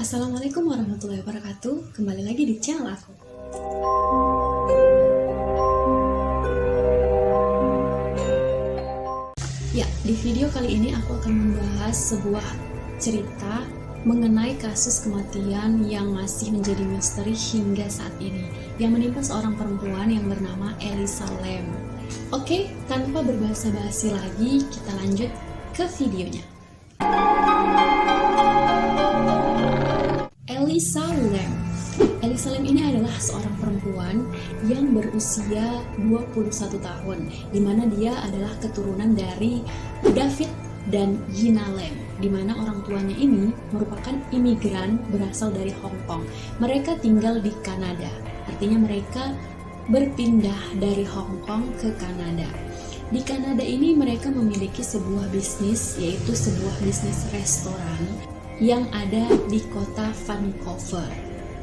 Assalamualaikum warahmatullahi wabarakatuh. Kembali lagi di channel aku. Ya, di video kali ini aku akan membahas sebuah cerita mengenai kasus kematian yang masih menjadi misteri hingga saat ini, yang menimpa seorang perempuan yang bernama Elisa Lam. Oke, tanpa berbasa-basi lagi, kita lanjut ke videonya. Elisa Lam. Elisa Lam ini adalah seorang perempuan yang berusia 21 tahun, di mana dia adalah keturunan dari David dan Gina Lam, di mana orang tuanya ini merupakan imigran berasal dari Hong Kong. Mereka tinggal di Kanada, artinya mereka berpindah dari Hong Kong ke Kanada. Di Kanada ini mereka memiliki sebuah bisnis, yaitu sebuah bisnis restoran yang ada di kota Vancouver.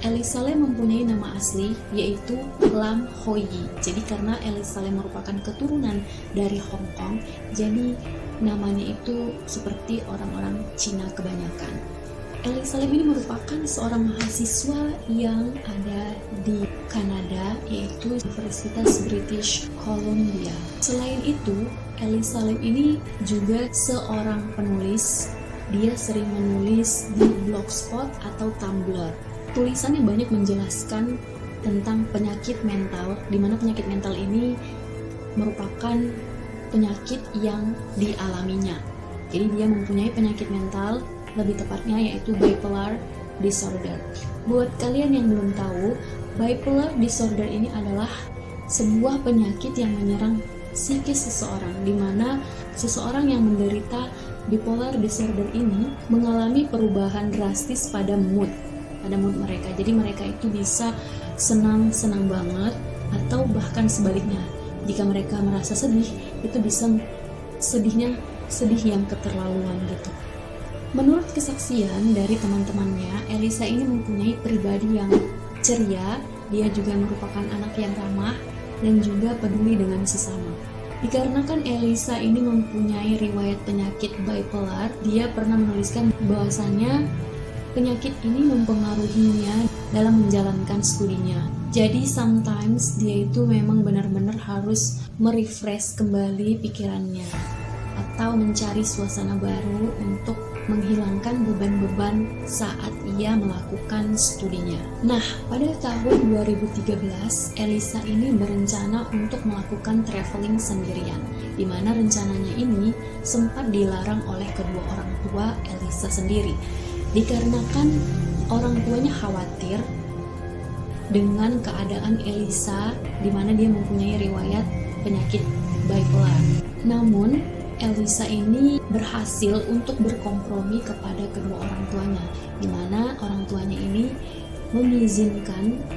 Elisa Lam mempunyai nama asli yaitu Lam Hoi Yi. Jadi karena Elisa Lam merupakan keturunan dari Hong Kong, jadi namanya itu seperti orang-orang Cina kebanyakan. Elisa Lam ini merupakan seorang mahasiswa yang ada di Kanada, yaitu Universitas British Columbia. Selain itu, Elisa Lam ini juga seorang penulis. Dia sering menulis di Blogspot atau Tumblr. Tulisannya banyak menjelaskan tentang penyakit mental, di mana penyakit mental ini merupakan penyakit yang dialaminya. Jadi dia mempunyai penyakit mental, lebih tepatnya yaitu bipolar disorder. Buat kalian yang belum tahu, bipolar disorder ini adalah sebuah penyakit yang menyerang psikis seseorang, di mana seseorang yang menderita bipolar disorder ini mengalami perubahan drastis pada mood mereka. Jadi mereka itu bisa senang banget, atau bahkan sebaliknya. Jika mereka merasa sedih, itu bisa sedih yang keterlaluan gitu. Menurut kesaksian dari teman-temannya, Elisa ini mempunyai pribadi yang ceria. Dia juga merupakan anak yang ramah dan juga peduli dengan sesama. Dikarenakan Elisa ini mempunyai riwayat penyakit bipolar, dia pernah menuliskan bahwasannya penyakit ini mempengaruhinya dalam menjalankan studinya. Jadi sometimes dia itu memang benar-benar harus merefresh kembali pikirannya atau mencari suasana baru untuk menghilangkan beban-beban saat ia melakukan studinya. Nah, pada tahun 2013, Elisa ini berencana untuk melakukan traveling sendirian, di mana rencananya ini sempat dilarang oleh kedua orang tua Elisa sendiri, dikarenakan orang tuanya khawatir dengan keadaan Elisa, di mana dia mempunyai riwayat penyakit bipolar. Namun Elisa ini berhasil untuk berkompromi kepada kedua orang tuanya, di mana orang tuanya ini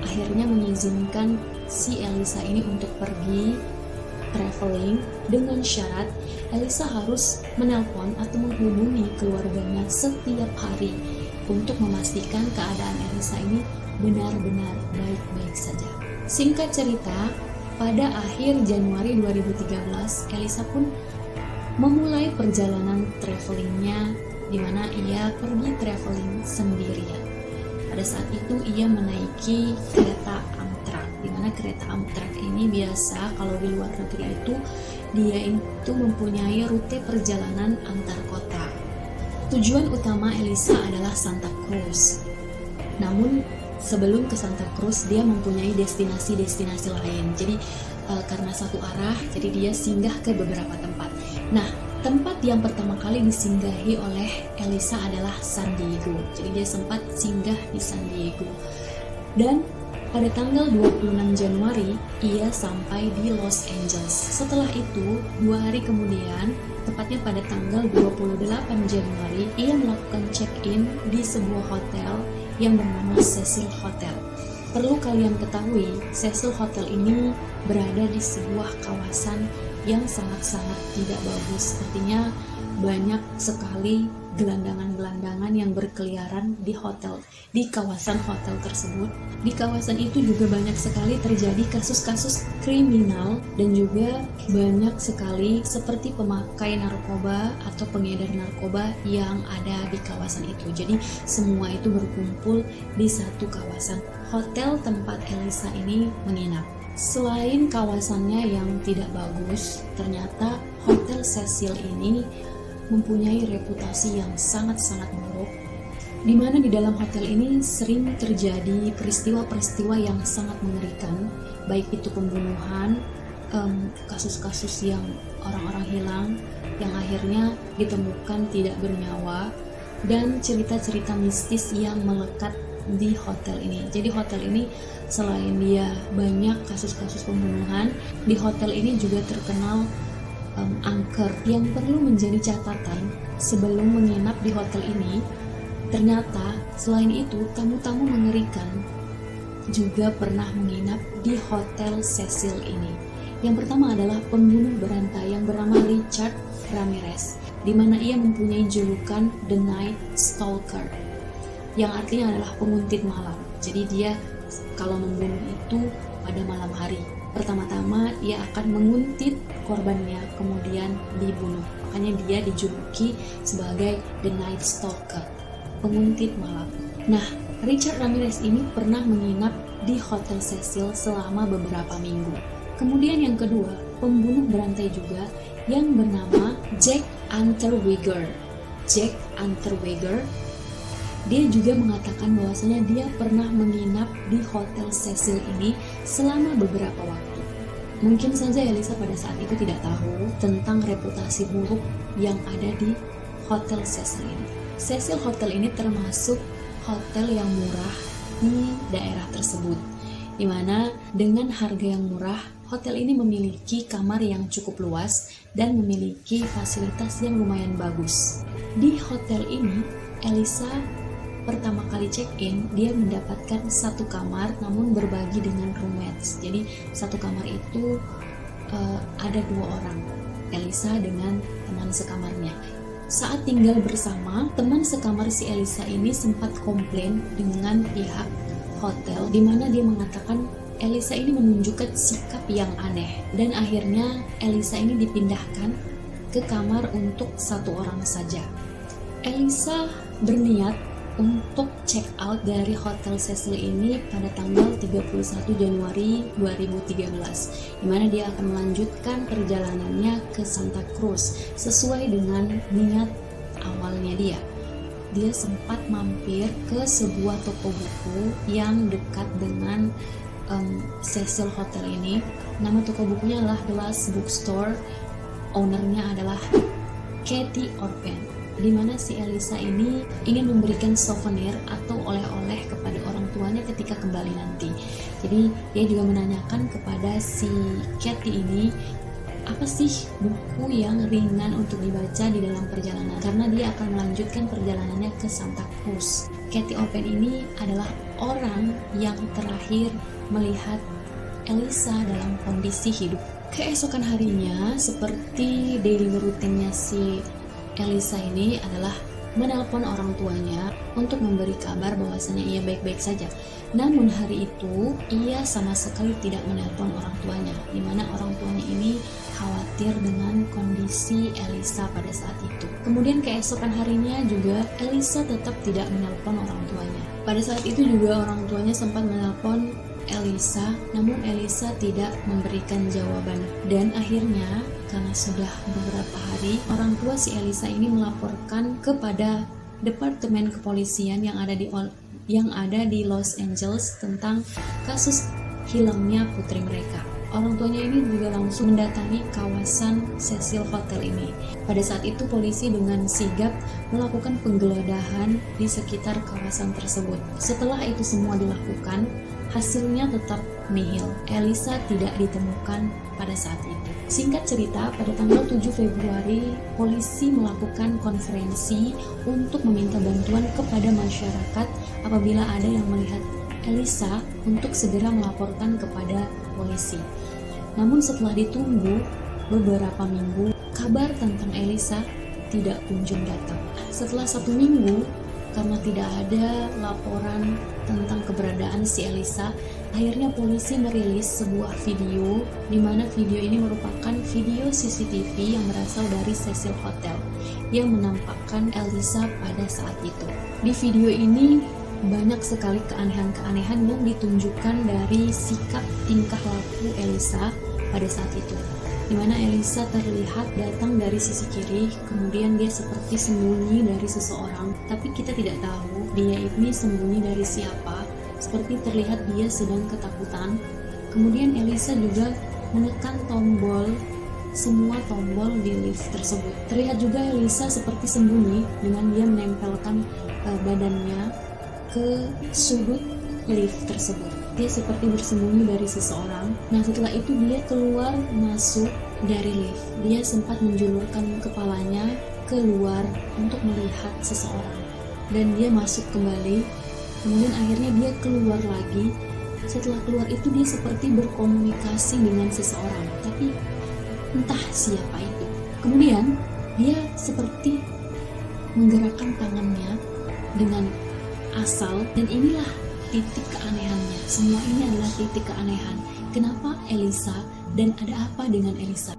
akhirnya mengizinkan si Elisa ini untuk pergi traveling dengan syarat Elisa harus menelpon atau menghubungi keluarganya setiap hari untuk memastikan keadaan Elisa ini benar-benar baik-baik saja. Singkat cerita, pada akhir Januari 2013, Elisa pun memulai perjalanan travelingnya, di mana ia pergi traveling sendirian. Pada saat itu ia menaiki kereta Amtrak, di mana kereta Amtrak ini biasa kalau di luar negeri itu dia itu mempunyai rute perjalanan antar kota. Tujuan utama Elisa adalah Santa Cruz. Namun sebelum ke Santa Cruz dia mempunyai destinasi-destinasi lain. Jadi karena satu arah, jadi dia singgah ke beberapa tempat. Nah, tempat yang pertama kali disinggahi oleh Elisa adalah San Diego. Jadi dia sempat singgah di San Diego. Dan pada tanggal 26 Januari, ia sampai di Los Angeles. Setelah itu, 2 hari kemudian, tepatnya pada tanggal 28 Januari, ia melakukan check-in di sebuah hotel yang bernama Cecil Hotel. Perlu kalian ketahui, Cecil Hotel ini berada di sebuah kawasan yang sangat-sangat tidak bagus. Artinya banyak sekali gelandangan-gelandangan yang berkeliaran di kawasan hotel tersebut. Di kawasan itu juga banyak sekali terjadi kasus-kasus kriminal dan juga banyak sekali seperti pemakai narkoba atau pengedar narkoba yang ada di kawasan itu. Jadi semua itu berkumpul di satu kawasan hotel tempat Elisa ini menginap. Selain kawasannya yang tidak bagus, ternyata Hotel Cecil ini mempunyai reputasi yang sangat-sangat buruk, di mana di dalam hotel ini sering terjadi peristiwa-peristiwa yang sangat mengerikan, baik itu pembunuhan, kasus-kasus yang orang-orang hilang, yang akhirnya ditemukan tidak bernyawa, dan cerita-cerita mistis yang melekat di hotel ini. Jadi hotel ini selain dia banyak kasus-kasus pembunuhan, di hotel ini juga terkenal angker. Yang perlu menjadi catatan sebelum menginap di hotel ini, ternyata selain itu tamu-tamu mengerikan juga pernah menginap di Hotel Cecil ini. Yang pertama adalah pembunuh berantai yang bernama Richard Ramirez, di mana ia mempunyai julukan The Night Stalker, yang artinya adalah penguntit malam. Jadi dia kalau membunuh itu pada malam hari. Pertama-tama ia akan menguntit korbannya, kemudian dibunuh. Makanya dia dijuluki sebagai The Night Stalker, penguntit malam. Nah, Richard Ramirez ini pernah menginap di Hotel Cecil selama beberapa minggu. Kemudian yang kedua, pembunuh berantai juga yang bernama Jack Unterweger. Jack Unterweger, dia juga mengatakan bahwasanya dia pernah menginap di Hotel Cecil ini selama beberapa waktu. Mungkin saja Elisa pada saat itu tidak tahu tentang reputasi buruk yang ada di Hotel Cecil ini. Cecil Hotel ini termasuk hotel yang murah di daerah tersebut, di mana dengan harga yang murah, hotel ini memiliki kamar yang cukup luas dan memiliki fasilitas yang lumayan bagus. Di hotel ini, Elisa pertama kali check-in, dia mendapatkan satu kamar namun berbagi dengan roommates. Jadi satu kamar itu ada 2 orang, Elisa dengan teman sekamarnya. Saat tinggal bersama, teman sekamar si Elisa ini sempat komplain dengan pihak hotel, di mana dia mengatakan Elisa ini menunjukkan sikap yang aneh, dan akhirnya Elisa ini dipindahkan ke kamar untuk 1 orang saja. Elisa berniat untuk check out dari Hotel Cecil ini pada tanggal 31 Januari 2013, di mana dia akan melanjutkan perjalanannya ke Santa Cruz sesuai dengan niat awalnya dia. Dia sempat mampir ke sebuah toko buku yang dekat dengan Cecil Hotel ini. Nama toko bukunya adalah The Last Bookstore. Ownernya adalah Katie Orpen, di mana si Elisa ini ingin memberikan souvenir atau oleh-oleh kepada orang tuanya ketika kembali nanti. Jadi dia juga menanyakan kepada si Katie ini, apa sih buku yang ringan untuk dibaca di dalam perjalanan, karena dia akan melanjutkan perjalanannya ke Santa Cruz. Katie Orpen ini adalah orang yang terakhir melihat Elisa dalam kondisi hidup. Keesokan harinya, seperti daily routine-nya si Elisa ini adalah menelpon orang tuanya untuk memberi kabar bahwasanya ia baik-baik saja. Namun hari itu ia sama sekali tidak menelpon orang tuanya, di mana orang tuanya ini khawatir dengan kondisi Elisa pada saat itu. Kemudian keesokan harinya juga Elisa tetap tidak menelpon orang tuanya. Pada saat itu juga orang tuanya sempat menelpon Elisa, namun Elisa tidak memberikan jawaban. Dan akhirnya karena sudah beberapa hari, orang tua si Elisa ini melaporkan kepada Departemen Kepolisian yang ada di Los Angeles tentang kasus hilangnya putri mereka. Orang tuanya ini juga langsung mendatangi kawasan Cecil Hotel ini. Pada saat itu polisi dengan sigap melakukan penggeledahan di sekitar kawasan tersebut. Setelah itu semua dilakukan, hasilnya tetap nihil. Elisa tidak ditemukan pada saat itu. Singkat cerita, pada tanggal 7 Februari, polisi melakukan konferensi untuk meminta bantuan kepada masyarakat apabila ada yang melihat Elisa untuk segera melaporkan kepada polisi. Namun setelah ditunggu beberapa minggu, kabar tentang Elisa tidak kunjung datang. Setelah 1 minggu, karena tidak ada laporan tentang keberadaan si Elisa, akhirnya polisi merilis sebuah video, di mana video ini merupakan video CCTV yang berasal dari Cecil Hotel yang menampakkan Elisa pada saat itu. Di video ini banyak sekali keanehan-keanehan yang ditunjukkan dari sikap tingkah laku Elisa pada saat itu, di mana Elisa terlihat datang dari sisi kiri, kemudian dia seperti sembunyi dari seseorang, tapi kita tidak tahu dia ini sembunyi dari siapa. Seperti terlihat dia sedang ketakutan. Kemudian Elisa juga menekan semua tombol di lift tersebut. Terlihat juga Elisa seperti sembunyi dengan dia menempelkan badannya ke sudut lift tersebut. Dia seperti bersembunyi dari seseorang. Nah, setelah itu dia keluar masuk dari lift. Dia sempat menjulurkan kepalanya keluar untuk melihat seseorang, dan dia masuk kembali. Kemudian akhirnya dia keluar lagi. Setelah keluar itu dia seperti berkomunikasi dengan seseorang, tapi entah siapa itu. Kemudian dia seperti menggerakkan tangannya dengan asal, dan inilah titik keanehannya. Semua ini adalah titik keanehan. Kenapa Elisa, dan ada apa dengan Elisa?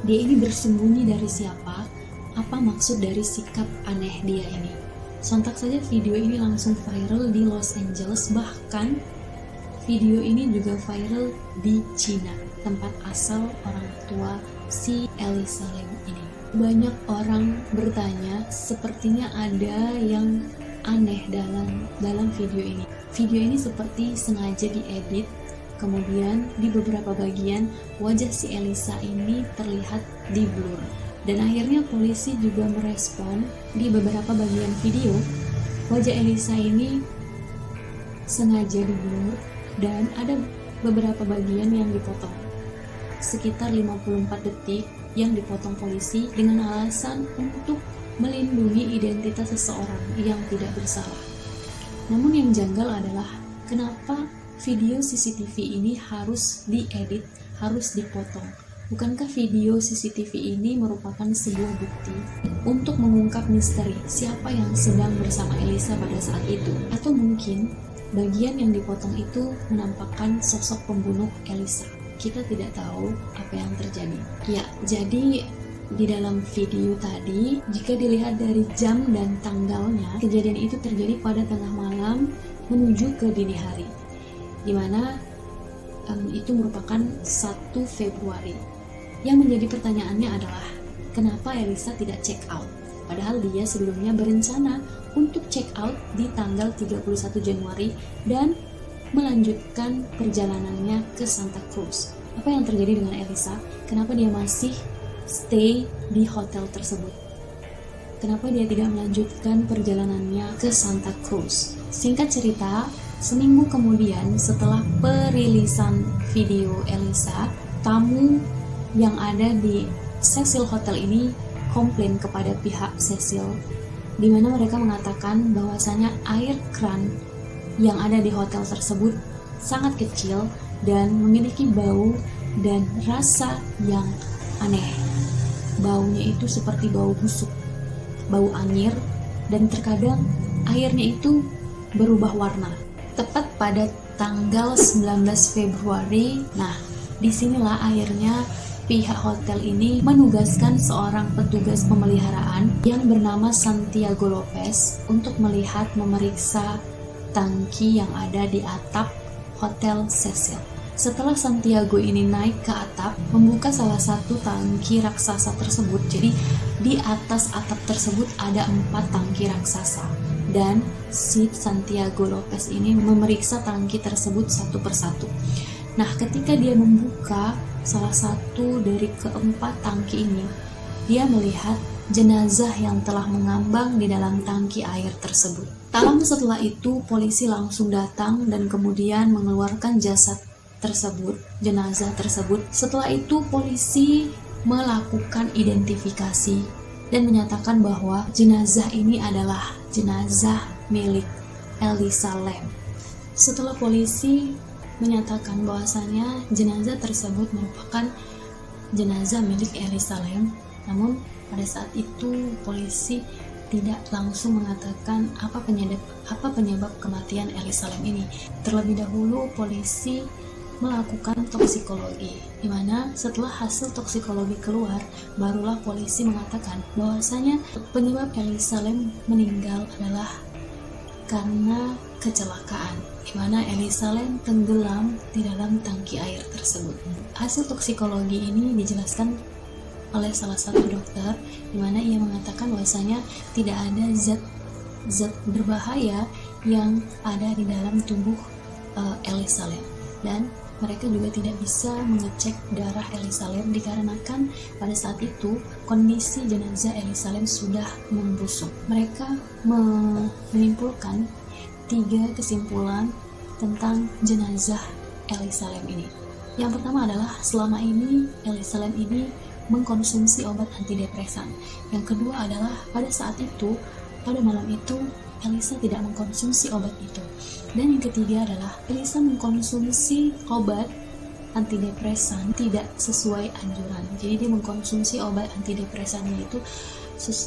Dia ini bersembunyi dari siapa? Apa maksud dari sikap aneh dia ini? Sontak saja video ini langsung viral di Los Angeles, bahkan video ini juga viral di Cina, tempat asal orang tua si Elisa Lam ini. Banyak orang bertanya, sepertinya ada yang aneh dalam video ini. Video ini seperti sengaja diedit. Kemudian di beberapa bagian wajah si Elisa ini terlihat di blur. Dan akhirnya polisi juga merespon di beberapa bagian video wajah Elisa ini sengaja di blur, dan ada beberapa bagian yang dipotong. Sekitar 54 detik yang dipotong polisi dengan alasan untuk melindungi identitas seseorang yang tidak bersalah. Namun yang janggal adalah kenapa video CCTV ini harus diedit, harus dipotong. Bukankah video CCTV ini merupakan sebuah bukti untuk mengungkap misteri siapa yang sedang bersama Elisa pada saat itu? Atau mungkin bagian yang dipotong itu menampakkan sosok pembunuh Elisa? Kita tidak tahu apa yang terjadi. Ya, jadi di dalam video tadi, jika dilihat dari jam dan tanggalnya, kejadian itu terjadi pada tengah malam menuju ke dini hari, di mana itu merupakan 1 Februari. Yang menjadi pertanyaannya adalah, kenapa Elisa tidak check out? Padahal dia sebelumnya berencana untuk check out di tanggal 31 Januari dan melanjutkan perjalanannya ke Santa Cruz. Apa yang terjadi dengan Elisa? Kenapa dia masih stay di hotel tersebut? Kenapa dia tidak melanjutkan perjalanannya ke Santa Cruz? Singkat cerita, seminggu kemudian setelah perilisan video Elisa, tamu yang ada di Cecil Hotel ini komplain kepada pihak Cecil, di mana mereka mengatakan bahwasanya air kran yang ada di hotel tersebut sangat kecil dan memiliki bau dan rasa yang aneh. baunya itu seperti bau busuk, bau anyir, dan terkadang airnya itu berubah warna. Tepat pada tanggal 19 Februari, nah disinilah akhirnya pihak hotel ini menugaskan seorang petugas pemeliharaan yang bernama Santiago Lopez untuk memeriksa tangki yang ada di atap Hotel Cecil. Setelah Santiago ini naik ke atap, membuka salah satu tangki raksasa tersebut. Jadi di atas atap tersebut ada 4 tangki raksasa. Dan si Santiago Lopez ini memeriksa tangki tersebut satu persatu. Nah, ketika dia membuka salah satu dari keempat tangki ini, dia melihat jenazah yang telah mengambang di dalam tangki air tersebut. Tak lama setelah itu, polisi langsung datang dan kemudian mengeluarkan jenazah tersebut. Setelah itu, polisi melakukan identifikasi dan menyatakan bahwa jenazah ini adalah jenazah milik Elisa Lam. Setelah polisi menyatakan bahwasanya jenazah tersebut merupakan jenazah milik Elisa Lam, namun pada saat itu polisi tidak langsung mengatakan apa penyebab kematian Elisa Lam ini. Terlebih dahulu polisi melakukan toksikologi, di mana setelah hasil toksikologi keluar, barulah polisi mengatakan bahwasanya penyebab Elisa Lam meninggal adalah karena kecelakaan, di mana Elisa Lam tenggelam di dalam tangki air tersebut. Hasil toksikologi ini dijelaskan oleh salah satu dokter, di mana ia mengatakan bahwasanya tidak ada zat berbahaya yang ada di dalam tubuh Elisa Lam, dan mereka juga tidak bisa mengecek darah Elisa Lam dikarenakan pada saat itu kondisi jenazah Elisa Lam sudah membusuk. Mereka menyimpulkan 3 kesimpulan tentang jenazah Elisa Lam ini. Yang pertama adalah selama ini Elisa Lam ini mengkonsumsi obat antidepresan. Yang kedua adalah pada saat itu, pada malam itu Elisa tidak mengkonsumsi obat itu. Dan yang ketiga adalah Elisa mengkonsumsi obat antidepresan tidak sesuai anjuran. Jadi dia mengkonsumsi obat antidepresannya itu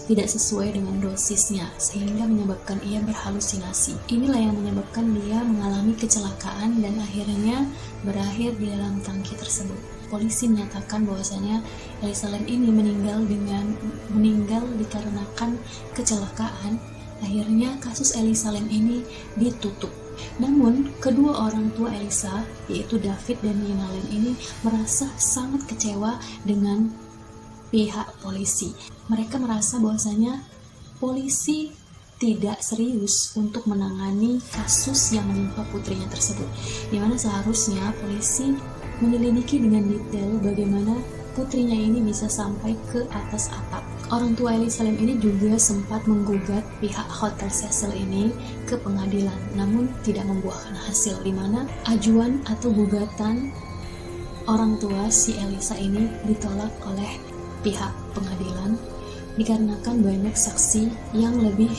tidak sesuai dengan dosisnya, sehingga menyebabkan ia berhalusinasi. Inilah yang menyebabkan dia mengalami kecelakaan dan akhirnya berakhir di dalam tangki tersebut. Polisi menyatakan bahwasanya Elisa Lam ini meninggal dikarenakan kecelakaan. Akhirnya kasus Elisa Lam ini ditutup. Namun kedua orang tua Elisa, yaitu David dan Nina Lam ini merasa sangat kecewa dengan pihak polisi. Mereka merasa bahwasanya polisi tidak serius untuk menangani kasus yang menimpa putrinya tersebut, di mana seharusnya polisi menyelidiki dengan detail bagaimana putrinya ini bisa sampai ke atas atap. Orang tua Elisa Lam ini juga sempat menggugat pihak Hotel Cecil ini ke pengadilan, namun tidak membuahkan hasil, di mana ajuan atau gugatan orang tua si Elisa ini ditolak oleh pihak pengadilan dikarenakan banyak saksi yang lebih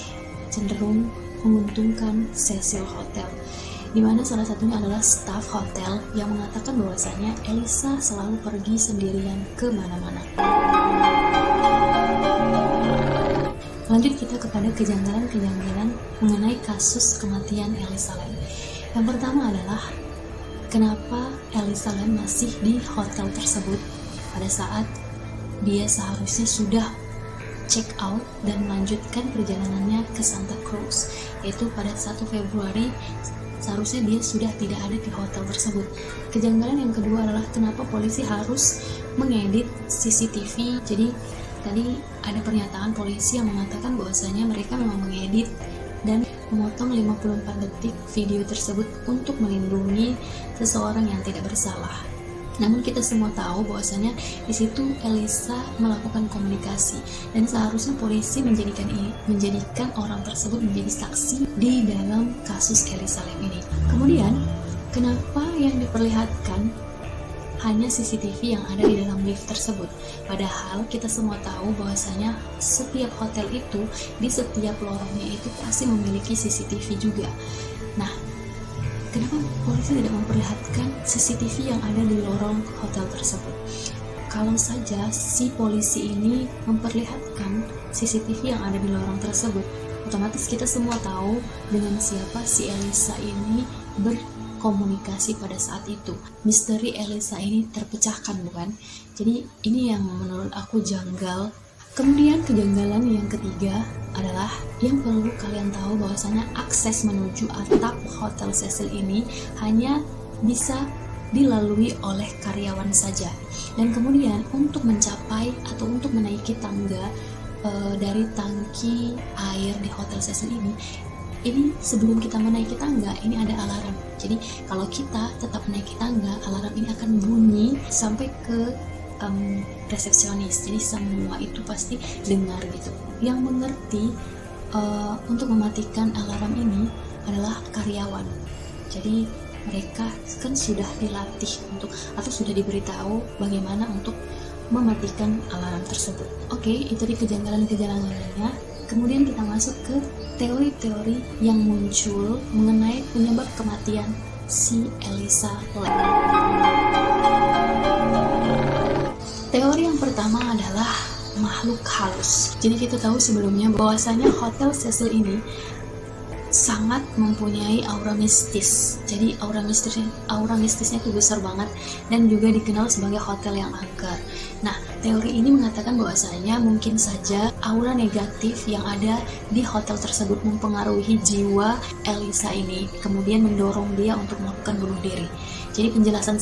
cenderung menguntungkan Cecil Hotel, di mana salah satunya adalah staf hotel yang mengatakan bahwasanya Elisa selalu pergi sendirian ke mana-mana. Lanjut kita kepada kejanggalan-kejanggalan mengenai kasus kematian Elisa Lam. Yang pertama adalah kenapa Elisa Lam masih di hotel tersebut pada saat dia seharusnya sudah check out dan melanjutkan perjalanannya ke Santa Cruz, yaitu pada 1 Februari seharusnya dia sudah tidak ada di hotel tersebut. Kejanggalan yang kedua adalah kenapa polisi harus mengedit CCTV. Jadi tadi ada pernyataan polisi yang mengatakan bahwasanya mereka memang mengedit dan memotong 54 detik video tersebut untuk melindungi seseorang yang tidak bersalah. Namun kita semua tahu bahwasanya di situ Elisa melakukan komunikasi dan seharusnya polisi menjadikan orang tersebut menjadi saksi di dalam kasus Elisa Lam ini. Kemudian, kenapa yang diperlihatkan hanya CCTV yang ada di dalam lift tersebut? Padahal kita semua tahu bahwasanya setiap hotel itu di setiap lorongnya itu pasti memiliki CCTV juga. Nah, kenapa polisi tidak memperlihatkan CCTV yang ada di lorong hotel tersebut? kalau saja si polisi ini memperlihatkan CCTV yang ada di lorong tersebut, otomatis kita semua tahu dengan siapa si Elisa ini berkomunikasi pada saat itu. Misteri Elisa ini terpecahkan, bukan? Jadi ini yang menurut aku janggal. Kemudian kejanggalan yang ketiga adalah yang perlu kalian tahu bahwasanya akses menuju atap Hotel Cecil ini hanya bisa dilalui oleh karyawan saja. Dan kemudian untuk mencapai atau untuk menaiki tangga dari tangki air di Hotel Cecil ini sebelum kita menaiki tangga ini ada alarm. Jadi kalau kita tetap menaiki tangga, alarm ini akan bunyi sampai ke resepsionis. Jadi semua itu pasti dengar gitu. Yang mengerti untuk mematikan alarm ini adalah karyawan. Jadi mereka kan sudah dilatih untuk atau sudah diberitahu bagaimana untuk mematikan alarm tersebut. Oke, itu di kejanggalan-kejanggalannya. Kemudian kita masuk ke teori-teori yang muncul mengenai penyebab kematian si Elisa Lam. Teori yang pertama adalah makhluk halus. Jadi kita tahu sebelumnya bahwasanya Hotel Cecil ini sangat mempunyai aura mistis. Jadi aura mistisnya itu besar banget dan juga dikenal sebagai hotel yang angker. Nah, teori ini mengatakan bahwasanya mungkin saja aura negatif yang ada di hotel tersebut mempengaruhi jiwa Elisa ini, kemudian mendorong dia untuk melakukan bunuh diri. Jadi penjelasan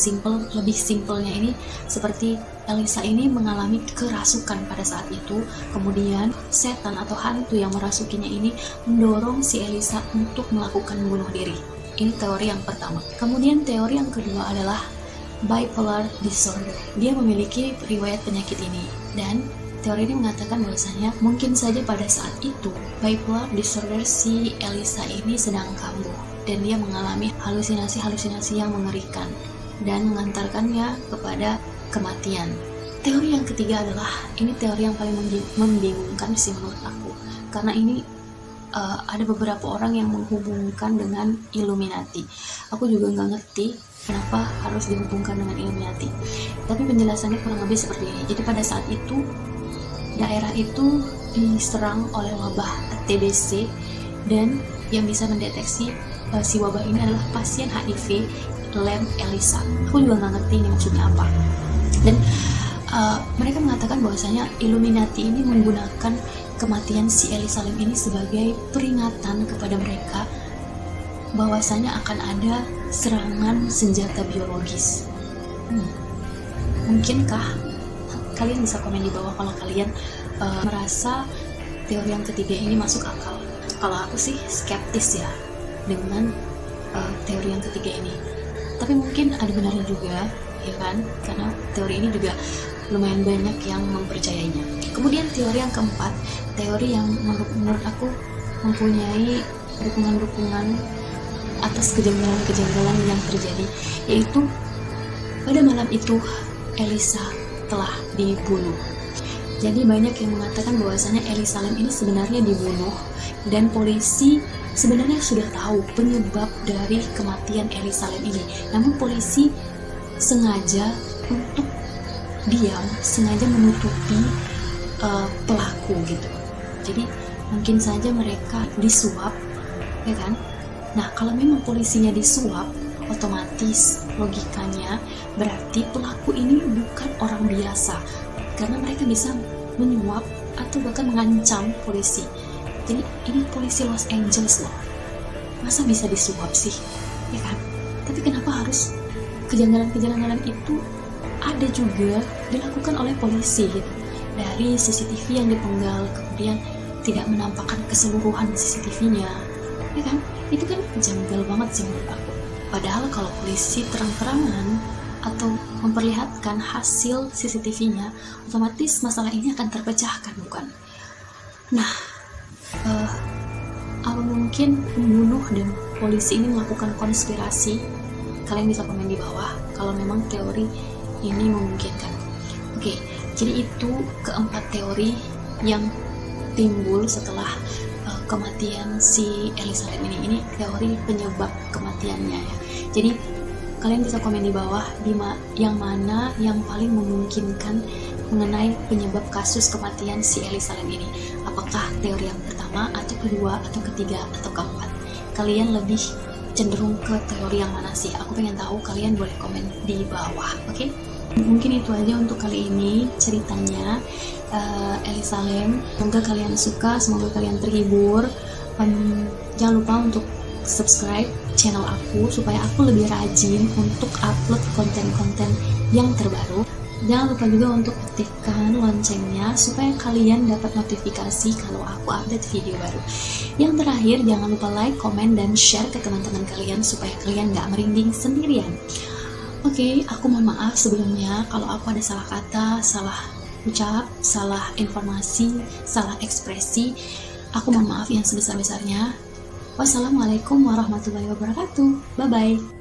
lebih simpelnya ini seperti Elisa ini mengalami kerasukan pada saat itu, kemudian setan atau hantu yang merasukinya ini mendorong si Elisa untuk melakukan bunuh diri. Ini teori yang pertama. Kemudian teori yang kedua adalah bipolar disorder. Dia memiliki riwayat penyakit ini, dan teori ini mengatakan bahwasanya mungkin saja pada saat itu bipolar disorder si Elisa ini sedang kambuh dan dia mengalami halusinasi yang mengerikan dan mengantarkannya kepada kematian. Teori yang ketiga adalah, ini teori yang paling membingungkan sih menurut aku, karena ini ada beberapa orang yang menghubungkan dengan Illuminati. Aku juga nggak ngerti kenapa harus dihubungkan dengan Illuminati, tapi penjelasannya kurang lebih seperti ini. Jadi pada saat itu daerah itu diserang oleh wabah TBC, dan yang bisa mendeteksi si wabah ini adalah pasien HIV Lam Elisa. Aku juga nggak ngerti ini maksudnya apa. Dan mereka mengatakan bahwasanya Illuminati ini menggunakan kematian si Elisa Lam ini sebagai peringatan kepada mereka bahwasanya akan ada serangan senjata biologis. Mungkinkah? Kalian bisa komen di bawah kalau kalian merasa teori yang ketiga ini masuk akal. Kalau aku sih skeptis ya dengan teori yang ketiga ini, tapi mungkin ada benarnya juga, ya kan? Karena teori ini juga lumayan banyak yang mempercayainya. Kemudian teori yang keempat, teori yang menurut aku mempunyai dukungan-dukungan atas kejanggalan-kejanggalan yang terjadi, yaitu pada malam itu Elisa telah dibunuh. Jadi banyak yang mengatakan bahwasanya Elisa Lam ini sebenarnya dibunuh, dan polisi sebenarnya sudah tahu penyebab dari kematian Elisa Lam ini. Namun polisi sengaja untuk diam, sengaja menutupi pelaku gitu. Jadi mungkin saja mereka disuap, ya kan? Nah, kalau memang polisinya disuap, otomatis logikanya berarti pelaku ini bukan orang biasa, karena mereka bisa menyuap atau bahkan mengancam polisi. Jadi ini polisi Los Angeles loh, masa bisa disuap sih, ya kan? Tapi kenapa harus kejanggalan-kejanggalan itu ada juga dilakukan oleh polisi gitu? Dari CCTV yang dipenggal, kemudian tidak menampakkan keseluruhan CCTV-nya, ya kan? Itu kan janggal banget sih menurut aku. Padahal kalau polisi terang-terangan atau memperlihatkan hasil CCTV-nya, otomatis masalah ini akan terpecahkan, bukan? Nah, apa mungkin pembunuh dan polisi ini melakukan konspirasi? Kalian bisa komen di bawah kalau memang teori ini memungkinkan. Oke, jadi itu keempat teori yang timbul setelah kematian si Elisa Lam ini teori penyebab kematiannya ya. Jadi Kalian bisa komen di bawah yang mana yang paling memungkinkan mengenai penyebab kasus kematian si Elisa Lam ini. Apakah teori yang pertama, atau kedua, atau ketiga, atau keempat? Kalian lebih cenderung ke teori yang mana sih? Aku pengen tahu, kalian boleh komen di bawah, oke? Mungkin itu aja untuk kali ini ceritanya Elisa Lam. Semoga kalian suka, semoga kalian terhibur. Jangan lupa untuk subscribe channel aku supaya aku lebih rajin untuk upload konten-konten yang terbaru. Jangan lupa juga untuk aktifkan loncengnya supaya kalian dapat notifikasi kalau aku update video baru. Yang terakhir, jangan lupa like, komen, dan share ke teman-teman kalian supaya kalian gak merinding sendirian. Oke, aku mohon maaf sebelumnya kalau aku ada salah kata, salah ucap, salah informasi, salah ekspresi. Aku mohon maaf yang sebesar-besarnya. Wassalamualaikum warahmatullahi wabarakatuh. Bye-bye.